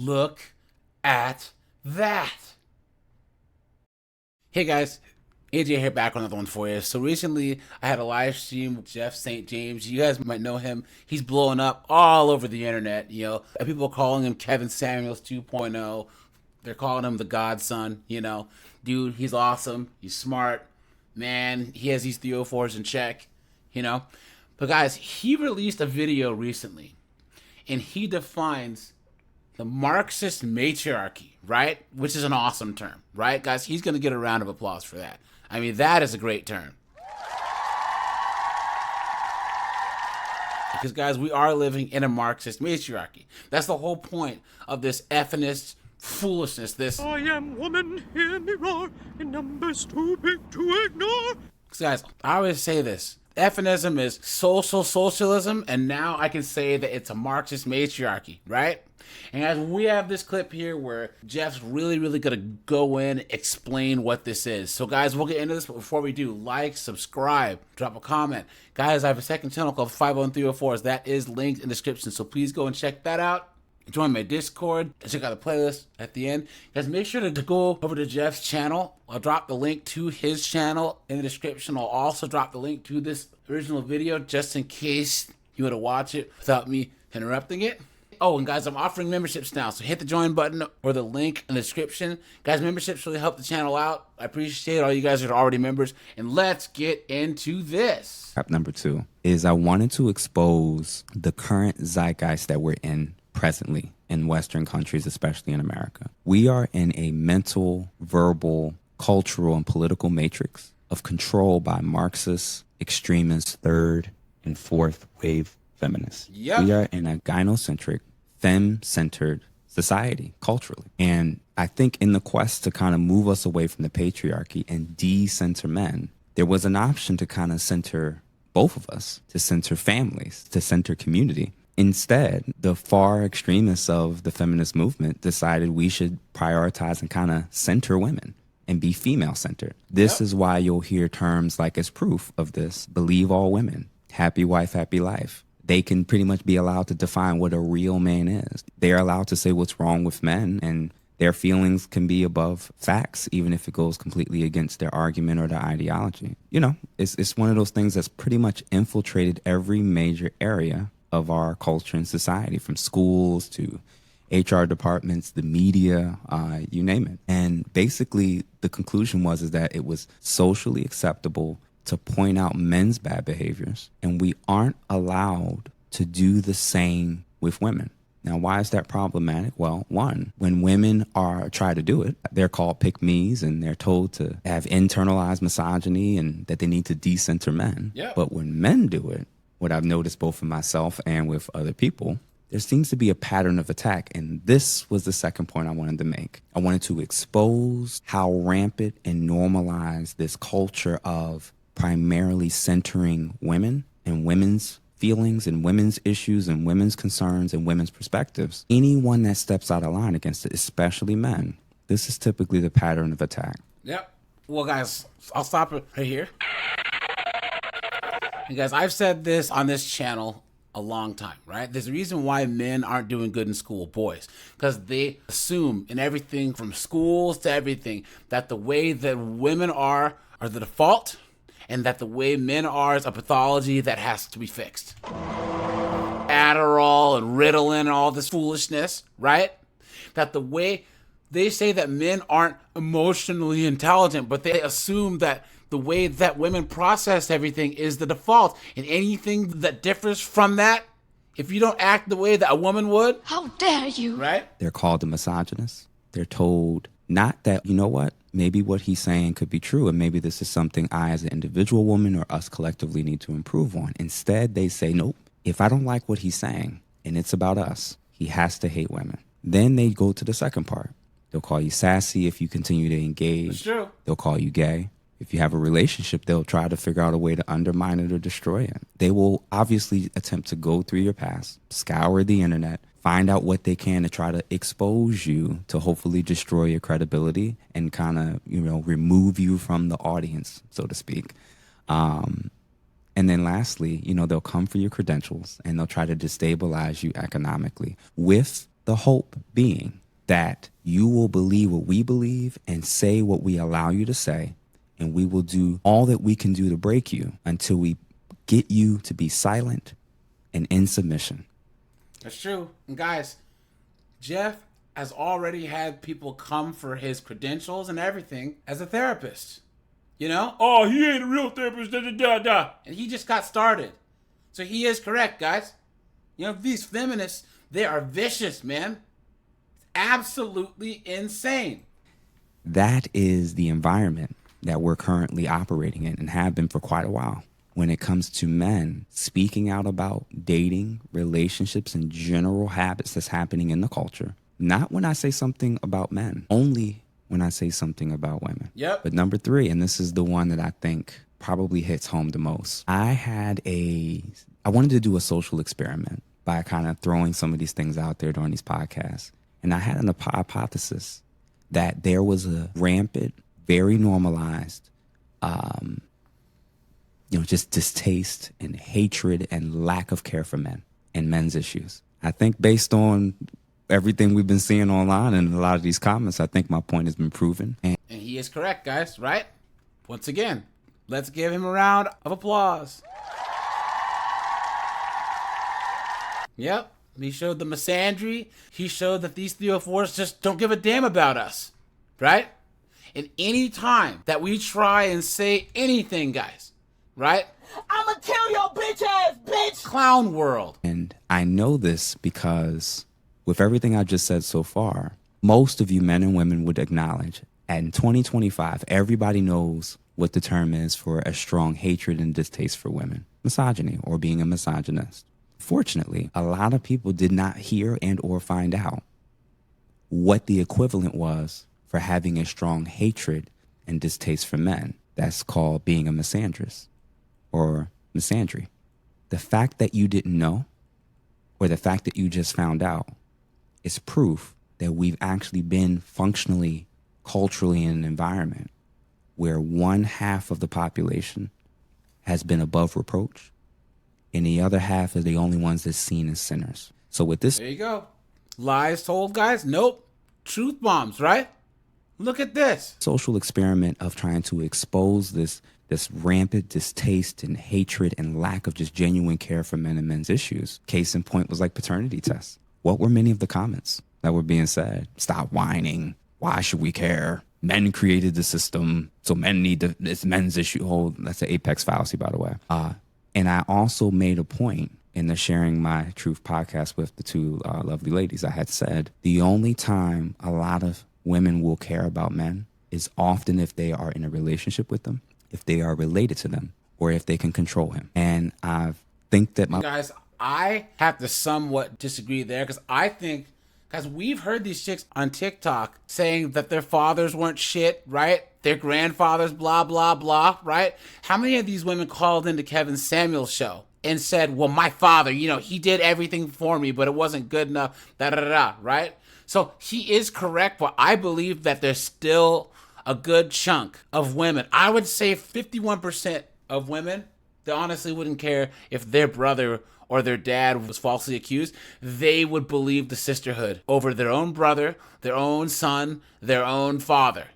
Look at that. Hey guys, AJ here back with another one for you. So recently I had a live stream with Jeff St. James. You guys might know him. He's blowing up all over the internet, And people are calling him Kevin Samuels 2.0. They're calling him the Godson, Dude, he's awesome. He's smart. Man, he has these 304s in check, But guys, he released a video recently and he defines the Marxist Matriarchy, right? Which is an awesome term, right? Guys, he's going to get a round of applause for that. I mean, that is a great term. Because, guys, we are living in a Marxist matriarchy. That's the whole point of this effeminist foolishness, this I am woman, hear me roar, in numbers too big to ignore. Guys, I always say this. Feminism is socialism, and now I can say that it's a Marxist matriarchy, right? And guys, we have this clip here where Jeff's really gonna go in and explain what this is. So guys, we'll get into this, but before we do, like, subscribe, drop a comment. Guys, I have a second channel called 50304s. That is linked in the description, so please go and check that out. Join my Discord, check out the playlist at the end. Guys, make sure to go over to Jeff's channel. I'll drop the link to his channel in the description. I'll also drop the link to this original video just in case you want to watch it without me interrupting it. Oh, and guys, I'm offering memberships now, so hit the join button or the link in the description. Guys, memberships really help the channel out. I appreciate all you guys that are already members, and let's get into this. Number 2 is I wanted to expose the current zeitgeist that we're in presently in Western countries, especially in America. We are in a mental, verbal, cultural, and political matrix of control by Marxist, extremist, third and fourth wave feminists. Yep. We are in a gynocentric, femme-centered society culturally. And I think in the quest to kind of move us away from the patriarchy and de-center men, there was an option to kind of center both of us, to center families, to center community. Instead, the far extremists of the feminist movement decided we should prioritize and kind of center women and be female-centered. This is why you'll hear terms like, as proof of this, believe all women, happy wife, happy life. They can pretty much be allowed to define what a real man is. They're allowed to say what's wrong with men, and their feelings can be above facts, even if it goes completely against their argument or their ideology. It's one of those things that's pretty much infiltrated every major area of our culture and society, from schools to HR departments, the media, you name it. And basically the conclusion is that it was socially acceptable to point out men's bad behaviors, and we aren't allowed to do the same with women. Now, why is that problematic? Well, one, when women try to do it, they're called pick-me's, and they're told to have internalized misogyny and that they need to decenter men. Yeah. But when men do it, what I've noticed both in myself and with other people, there seems to be a pattern of attack. And this was the second point I wanted to make. I wanted to expose how rampant and normalized this culture of primarily centering women and women's feelings and women's issues and women's concerns and women's perspectives. Anyone that steps out of line against it, especially men, this is typically the pattern of attack. Yep. Well, guys, I'll stop it right here. And guys, I've said this on this channel a long time, right? There's a reason why men aren't doing good in school, boys, because they assume in everything from schools to everything that the way that women are the default, and that the way men are is a pathology that has to be fixed. Adderall and Ritalin and all this foolishness, right? That the way they say that men aren't emotionally intelligent, but they assume that the way that women process everything is the default. And anything that differs from that, if you don't act the way that a woman would. How dare you? Right? They're called the misogynists. They're told not that, maybe what he's saying could be true, and maybe this is something I as an individual woman or us collectively need to improve on. Instead, they say, nope, if I don't like what he's saying, and it's about us, he has to hate women. Then they go to the second part. They'll call you sassy if you continue to engage. That's true. They'll call you gay. If you have a relationship, they'll try to figure out a way to undermine it or destroy it. They will obviously attempt to go through your past, scour the internet, find out what they can to try to expose you, to hopefully destroy your credibility and kind of, remove you from the audience, so to speak. And then lastly, they'll come for your credentials and they'll try to destabilize you economically with The hope being that you will believe what we believe and say what we allow you to say, and we will do all that we can do to break you until we get you to be silent and in submission. That's true. And guys, Jeff has already had people come for his credentials and everything as a therapist. You know? Oh, he ain't a real therapist. Da, da, da, da. And he just got started. So he is correct, guys. You know, these feminists, they are vicious, man. Absolutely insane. That is the environment that we're currently operating in and have been for quite a while. When it comes to men speaking out about dating, relationships, and general habits that's happening in the culture, not when I say something about men, only when I say something about women. Yep. But number 3, and this is the one that I think probably hits home the most. I wanted to do a social experiment by kind of throwing some of these things out there during these podcasts. And I had an hypothesis that there was a rampant, very normalized, just distaste and hatred and lack of care for men and men's issues. I think based on everything we've been seeing online and a lot of these comments, I think my point has been proven. And he is correct, guys, right? Once again, let's give him a round of applause. Yep, he showed the misandry. He showed that these 304s just don't give a damn about us, right? And any time that we try and say anything, guys, right? I'ma kill your bitch ass, bitch! Clown world. And I know this because with everything I just said so far, most of you men and women would acknowledge in 2025, everybody knows what the term is for a strong hatred and distaste for women. Misogyny, or being a misogynist. Fortunately, a lot of people did not hear and or find out what the equivalent was for having a strong hatred and distaste for men. That's called being a misandrist or misandry. The fact that you didn't know or the fact that you just found out is proof that we've actually been functionally, culturally in an environment where 1/2 of the population has been above reproach and the other half are the only ones that's seen as sinners. So with this... There you go. Lies told, guys? Nope. Truth bombs, right? Look at this. Social experiment of trying to expose this rampant distaste and hatred and lack of just genuine care for men and men's issues. Case in point was like paternity tests. What were many of the comments that were being said? Stop whining. Why should we care? Men created the system, so men need to, it's men's issue. Oh, that's an apex fallacy, by the way. And I also made a point in the Sharing My Truth podcast with the two lovely ladies. I had said the only time a lot of women will care about men is often if they are in a relationship with them, if they are related to them, or if they can control him. And I think that Guys, I have to somewhat disagree there because I think, guys, we've heard these chicks on TikTok saying that their fathers weren't shit, right? Their grandfathers, blah, blah, blah, right? How many of these women called into Kevin Samuel's show and said, well, my father, he did everything for me, but it wasn't good enough, da-da-da-da, right? So he is correct, but I believe that there's still a good chunk of women. I would say 51% of women, they honestly wouldn't care if their brother or their dad was falsely accused. They would believe the sisterhood over their own brother, their own son, their own father,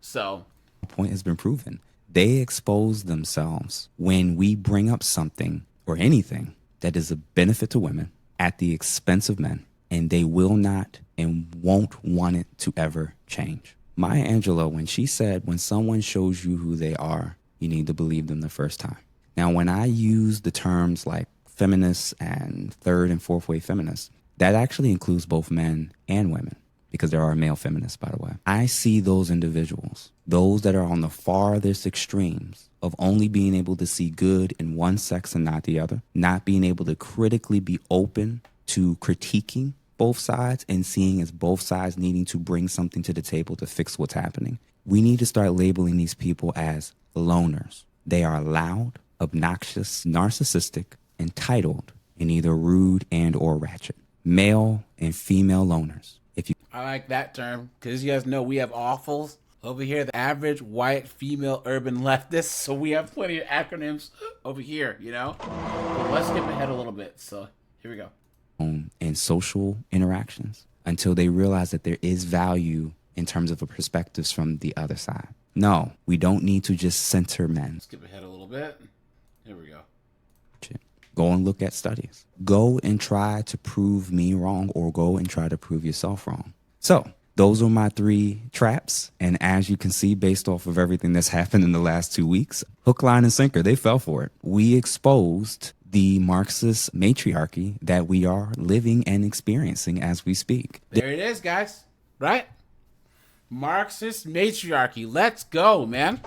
So the point has been proven. They expose themselves when we bring up something or anything that is a benefit to women at the expense of men, and they will not and won't want it to ever change. Maya Angelou, when she said, when someone shows you who they are, you need to believe them the first time. Now, when I use the terms like feminists and third and fourth wave feminists, that actually includes both men and women, because there are male feminists, by the way. I see those individuals, those that are on the farthest extremes of only being able to see good in one sex and not the other, not being able to critically be open to critiquing both sides and seeing as both sides needing to bring something to the table to fix what's happening. We need to start labeling these people as loners. They are loud, obnoxious, narcissistic, entitled, and either rude and or ratchet. Male and female loners. I like that term because you guys know we have awfuls over here, the average white female urban leftist. So we have plenty of acronyms over here, But let's skip ahead a little bit. So here we go. and social interactions until they realize that there is value in terms of a perspectives from the other side. No, we don't need to just center men. Skip ahead a little bit. Here we go. Go and look at studies. Go and try to prove me wrong, or go and try to prove yourself wrong. So those are my 3 traps. And as you can see, based off of everything that's happened in the last 2 weeks, hook, line, and sinker, they fell for it. We exposed the Marxist matriarchy that we are living and experiencing as we speak. There it is, guys. Right? Marxist matriarchy. Let's go, man.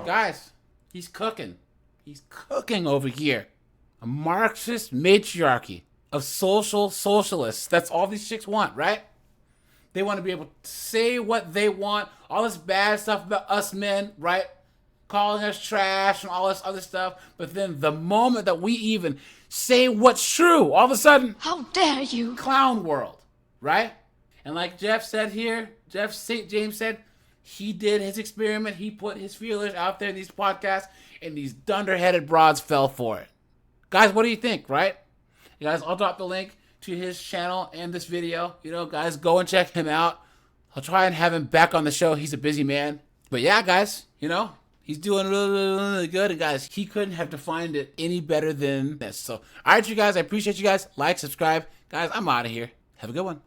Guys, he's cooking. He's cooking over here. A Marxist matriarchy of social socialists. That's all these chicks want, right? They want to be able to say what they want. All this bad stuff about us men, right? Calling us trash and all this other stuff. But then the moment that we even say what's true, all of a sudden, how dare you? Clown world, right? And like Jeff said here, Jeff St. James said, he did his experiment. He put his feelers out there in these podcasts, and these dunderheaded broads fell for it. Guys, what do you think, right? You guys, I'll drop the link to his channel and this video. You know, guys, go and check him out. I'll try and have him back on the show. He's a busy man. But yeah, guys, you know, he's doing really, really, really good. And guys, he couldn't have defined it any better than this. So, all right, you guys, I appreciate you guys. Like, subscribe. Guys, I'm out of here. Have a good one.